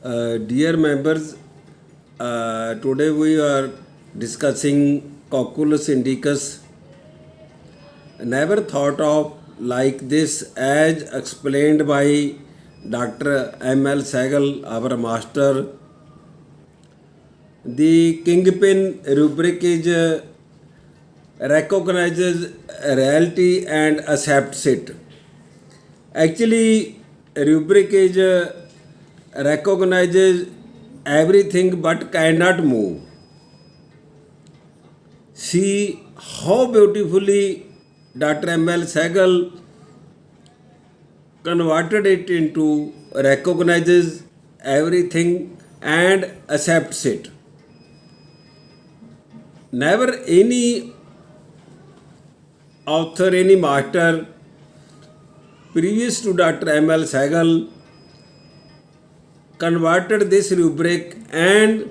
Dear members, today we are discussing Cocculus indicus. Never thought of like this as explained by Dr. M.L. Sehgal, our master. The kingpin rubric is recognizes reality and accepts it. Actually, rubric is recognizes everything but cannot move. See how beautifully Dr. M.L. Sehgal converted it into recognizes everything and accepts it. Never any author, any master previous to Dr. M.L. Sehgal converted this rubric and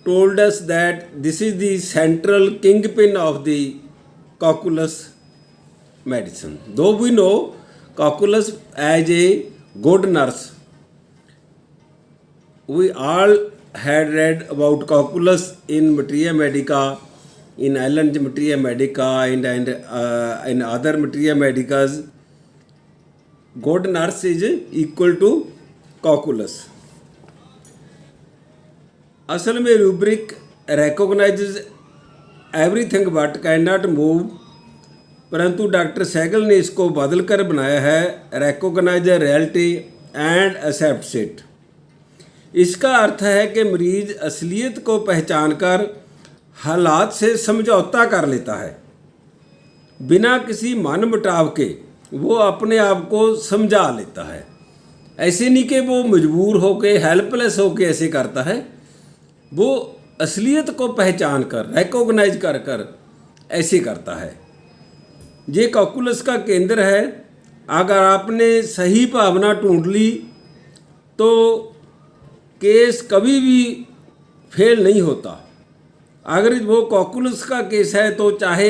told us that this is the central kingpin of the Cocculus medicine. Though we know Cocculus as a good nurse, we all had read about Cocculus in Materia Medica, in Allen's Materia Medica and in other Materia Medicas. Good nurse is equal to Cocculus. असल में rubric recognises everything but can not move, परंतु doctor Sehgal ने इसको बदल कर बनाया है recognise reality and accepts it. इसका अर्थ है कि मरीज असलियत को पहचान कर हालात से समझौता कर लेता है, बिना किसी मन मुटाव के वो अपने आप को समझा लेता है। ऐसे नहीं कि वो मजबूर होके हेल्पलेस होके ऐसे करता है, वो असलियत को पहचान कर रिकॉग्नाइज कर कर ऐसे करता है। ये कॉकुलस का केंद्र है। अगर आपने सही भावना ढूंढ ली तो केस कभी भी फेल नहीं होता। अगर वो कॉकुलस का केस है तो चाहे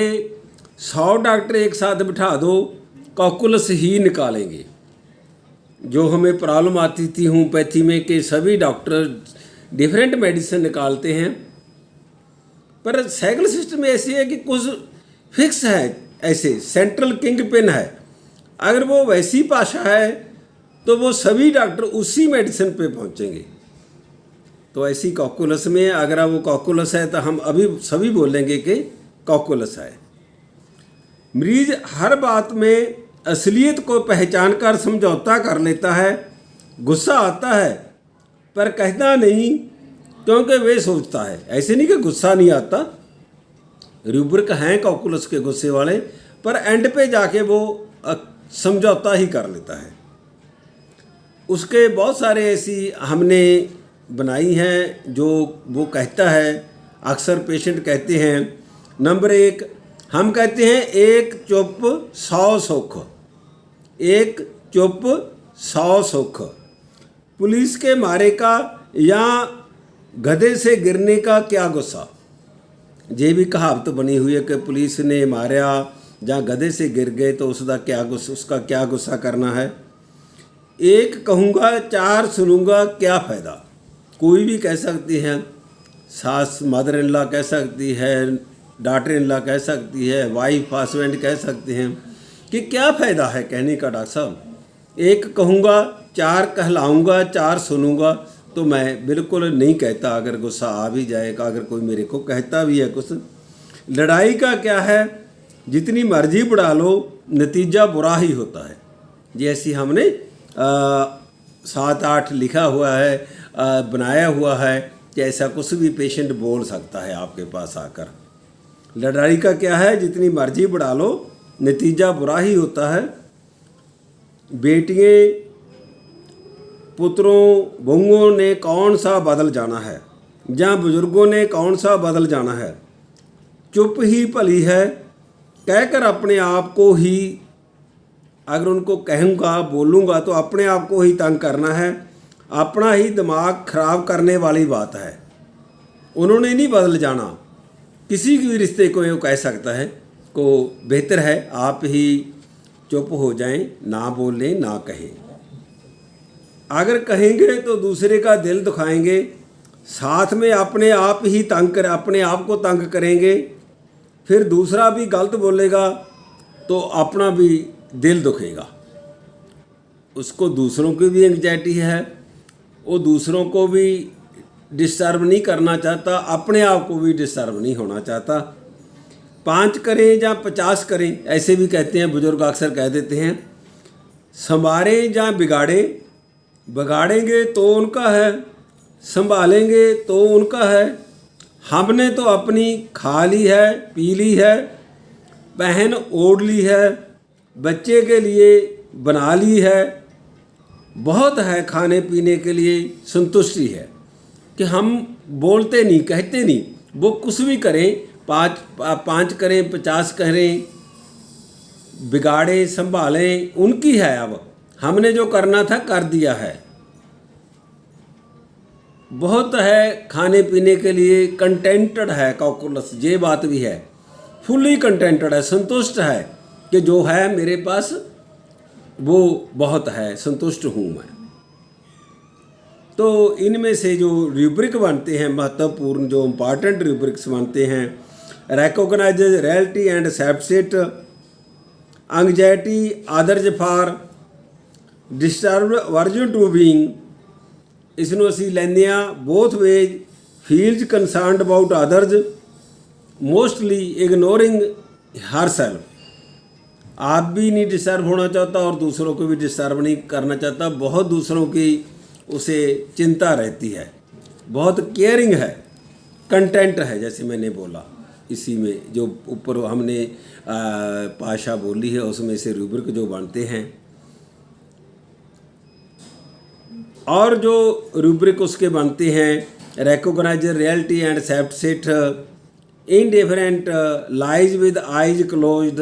100 डॉक्टर एक साथ बिठा दो, कॉकुलस ही निकालेंगे। जो हमें प्रॉब्लम आती थी होम्योपैथी में कि सभी डॉक्टर डिफरेंट मेडिसिन निकालते हैं, पर सैगल सिस्टम ऐसी है कि कुछ फिक्स है, ऐसे सेंट्रल किंग पिन है। अगर वो वैसी भाषा है तो वो सभी डॉक्टर उसी मेडिसिन पे पहुंचेंगे। तो ऐसी कॉकुलस में अगर वो कॉकुलस है तो हम अभी सभी बोलेंगे कि कॉकुलस है। मरीज हर बात में असलियत को पहचान कर समझौता कर लेता है। गुस्सा आता है पर कहता नहीं, क्योंकि वे सोचता है। ऐसे नहीं कि गुस्सा नहीं आता, रूब्रिक हैं कॉकुलस के गुस्से वाले, पर एंड पे जाके वो समझौता ही कर लेता है। उसके बहुत सारे ऐसी हमने बनाई हैं जो वो कहता है। अक्सर पेशेंट कहते हैं, नंबर 1 हम कहते हैं एक चुप 100 सुख, एक चुप 100 सुख। पुलिस के मारे का या गधे से गिरने का क्या गुस्सा। ये भी कहावत बनी हुई है कि पुलिस ने मारा या गधे से गिर गए तो उसका क्या गुस्सा करना है। एक कहूँगा 4 सुनूंगा क्या फ़ायदा। कोई भी कह सकती है, सास मदर इन लॉ कह सकती है, डॉटर इन लॉ कह सकती है, वाइफ हस्बैंड कह सकते हैं कि क्या फ़ायदा है कहने का डॉक्टर साहब। एक कहूँगा 4 कहलाऊँगा 4 सुनूंगा, तो मैं बिल्कुल नहीं कहता। अगर गुस्सा आ भी जाएगा, अगर कोई मेरे को कहता भी है कुछ। लड़ाई का क्या है, जितनी मर्जी बढ़ा लो नतीजा बुरा ही होता है। जैसी हमने 7-8 लिखा हुआ है, बनाया हुआ है कि ऐसा कुछ भी पेशेंट बोल सकता है आपके पास आकर। लड़ाई का क्या है, जितनी मर्जी बढ़ा लो नतीजा बुरा ही होता है। बेटियाँ पुत्रों बहुओं ने कौन सा बदल जाना है, या बुजुर्गों ने कौन सा बदल जाना है। चुप ही भली है कहकर अपने आप को ही, अगर उनको कहूँगा बोलूँगा तो अपने आप को ही तंग करना है, अपना ही दिमाग खराब करने वाली बात है। उन्होंने नहीं बदल जाना। किसी भी रिश्ते को ये कह सकता है को बेहतर है आप ही चुप हो जाएं, ना बोलें ना कहें। अगर कहेंगे तो दूसरे का दिल दुखाएंगे, साथ में अपने आप ही अपने आप को तंग करेंगे, फिर दूसरा भी गलत बोलेगा तो अपना भी दिल दुखेगा। उसको दूसरों की भी एंग्जाइटी है, वो दूसरों को भी डिस्टर्ब नहीं करना चाहता, अपने आप को भी डिस्टर्ब नहीं होना चाहता। 5 करें या 50 करें, ऐसे भी कहते हैं बुजुर्ग, अक्सर कह देते हैं। संवारें या बिगाड़ें, बिगाड़ेंगे तो उनका है, संभालेंगे तो उनका है। हमने तो अपनी खा ली है, पी ली है, पहन ओढ़ ली है, बच्चे के लिए बना ली है, बहुत है खाने पीने के लिए, संतुष्टि है कि हम बोलते नहीं, कहते नहीं, वो कुछ भी करें, 5 करें 50 करें, बिगाड़ें संभालें, उनकी है। अब हमने जो करना था कर दिया है। बहुत है खाने पीने के लिए, कंटेंटेड है कैलकुलस, ये बात भी है, फुल्ली कंटेंटेड है, संतुष्ट है कि जो है मेरे पास वो बहुत है, संतुष्ट हूँ मैं। तो इनमें से जो रूब्रिक बनते हैं, महत्वपूर्ण जो इम्पॉर्टेंट रूब्रिक्स बनते हैं, recognise reality and accept it, anxiety others for disturb version to being, इसनों असी लैंदे आ both ways, feels concerned about others, mostly ignoring herself, आप भी नहीं डिस्टर्ब होना चाहता और दूसरों को भी डिस्टर्ब नहीं करना चाहता, बहुत दूसरों की उसे चिंता रहती है, बहुत केयरिंग है, कंटेंट है, जैसे मैंने बोला। इसी में जो ऊपर हमने पाशा बोली है उसमें से रूब्रिक जो बनते हैं, और जो रूब्रिक उसके बनते हैं, recognise reality and accept it, indifferent lies with eyes closed,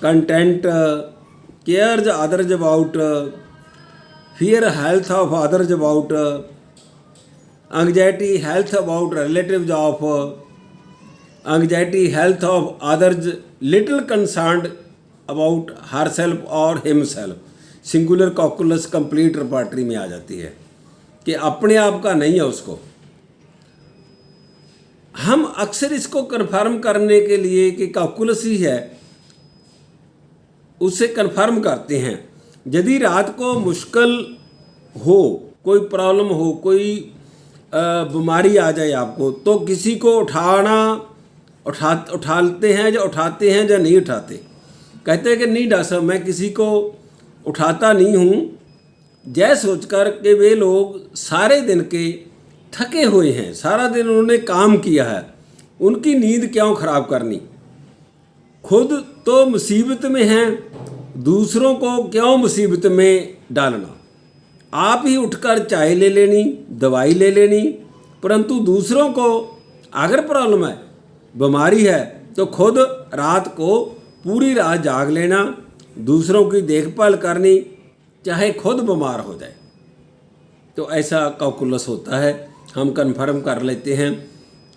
content cares others about, fear health of others about, anxiety health about relatives of, anxiety health of others, little concerned about herself or himself, singular cocculus complete repertory में आ जाती है कि अपने आप का नहीं है उसको। हम अक्सर इसको कन्फर्म करने के लिए कि कॉकुलस ही है, उससे कन्फर्म करते हैं। यदि रात को मुश्किल हो, कोई प्रॉब्लम हो, कोई बीमारी आ जाए आपको, तो किसी को उठाते हैं या नहीं उठाते। कहते हैं कि नहीं डॉक्टर साहब, मैं किसी को उठाता नहीं हूँ, जय सोचकर कि वे लोग सारे दिन के थके हुए हैं, सारा दिन उन्होंने काम किया है, उनकी नींद क्यों ख़राब करनी, खुद तो मुसीबत में हैं, दूसरों को क्यों मुसीबत में डालना। आप ही उठकर चाय ले लेनी, दवाई ले लेनी, परंतु दूसरों को अगर प्रॉब्लम है, बीमारी है, तो खुद रात को पूरी रात जाग लेना, दूसरों की देखभाल करनी, चाहे खुद बीमार हो जाए। तो ऐसा कैलकुलस होता है। हम कन्फर्म कर लेते हैं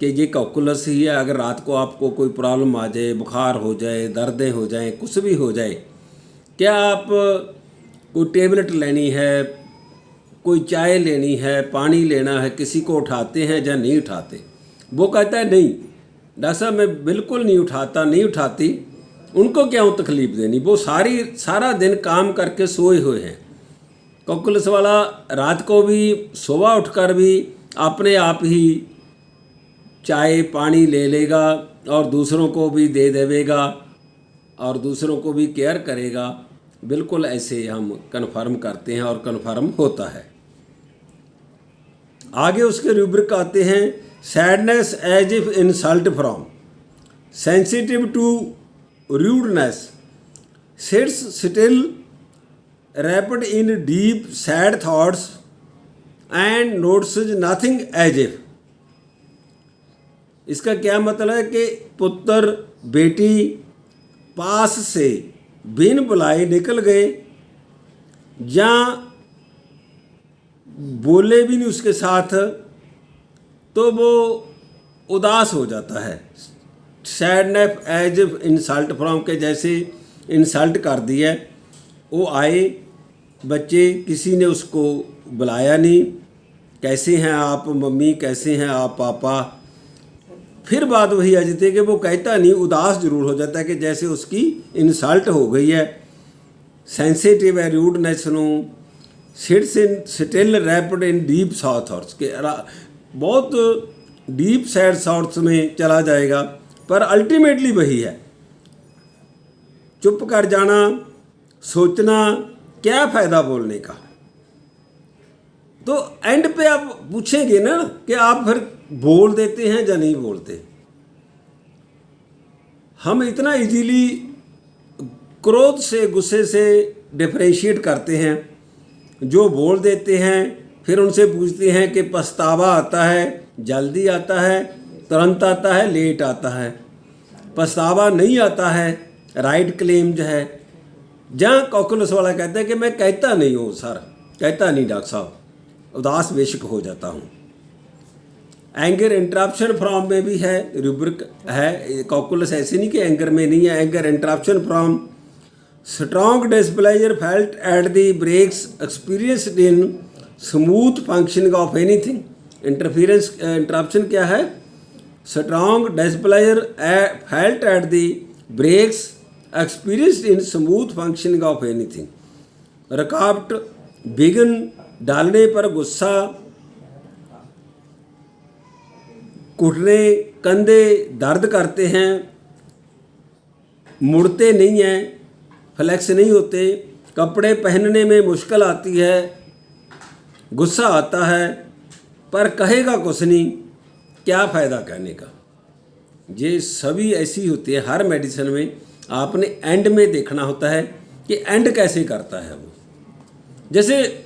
कि ये कैलकुलस ही है। अगर रात को आपको कोई प्रॉब्लम आ जाए, बुखार हो जाए, दर्दें हो जाए, कुछ भी हो जाए, क्या आप कोई टेबलेट लेनी है, कोई चाय लेनी है, पानी लेना है, किसी को उठाते हैं या नहीं उठाते। वो कहता है नहीं डॉक्टर साहब, मैं बिल्कुल नहीं उठाता, नहीं उठाती, उनको क्यों तकलीफ़ देनी, वो सारा दिन काम करके सोए हुए हैं। कैलकुलस वाला रात को भी सुबह उठकर भी अपने आप ही चाय पानी ले लेगा और दूसरों को भी दे देगा और दूसरों को भी केयर करेगा। बिल्कुल ऐसे हम कन्फर्म करते हैं और कन्फर्म होता है। आगे उसके रूब्रिक आते हैं, sadness as if insult from, sensitive to rudeness, sits still wrapped in deep sad thoughts and notices nothing as if. इसका क्या मतलब है कि पुत्र बेटी पास से बिन बुलाए निकल गए या बोले भी नहीं उसके साथ, तो वो उदास हो जाता है। Sadness as if insult from के जैसे इंसल्ट कर दी है, वो आए बच्चे किसी ने उसको बुलाया नहीं, कैसे हैं आप मम्मी, कैसे हैं आप पापा। फिर बात वही आ जाती है कि वो कहता नहीं, उदास जरूर हो जाता है कि जैसे उसकी इंसल्ट हो गई है। सेंसिटिव है, रूडनेस ਨੂੰ sits in still wrapped in deep thoughts के बहुत डीप सैड थॉट्स में चला जाएगा। पर अल्टीमेटली वही है, चुप कर जाना, सोचना, क्या फ़ायदा बोलने का। तो एंड पे आप पूछेंगे ना कि आप फिर बोल देते हैं या नहीं बोलते। हम इतना इजीली क्रोध से, गुस्से से डिफरेंशिएट करते हैं, जो बोल देते हैं फिर उनसे पूछते हैं कि पछतावा आता है, जल्दी आता है, तुरंत आता है, लेट आता है। पछतावा नहीं आता है, राइट क्लेम जो है, जहाँ कैलकुलस वाला कहता है कि मैं कहता नहीं हूँ सर, कहता नहीं डॉक्टर साहब, उदास बेशक हो जाता हूँ। एंगर इंटरप्शन फ्रॉम में भी है, रूब्रिक है, कैलकुलस ऐसे नहीं कि एंगर में नहीं है। Anger interruption from strong displeasure felt at the breaks experienced in smooth functioning of anything. Interruption क्या है? Strong displeasure felt at the breaks experienced in smooth functioning of anything. रुकावट बिगन डालने पर गुस्सा, घुटने कंधे दर्द करते हैं, मुड़ते नहीं हैं, फ्लैक्स नहीं होते, कपड़े पहनने में मुश्किल आती है, गुस्सा आता है पर कहेगा कुछ नहीं, क्या फ़ायदा कहने का। ये सभी ऐसी होती है। हर मेडिसिन में आपने एंड में देखना होता है कि एंड कैसे करता है वो। जैसे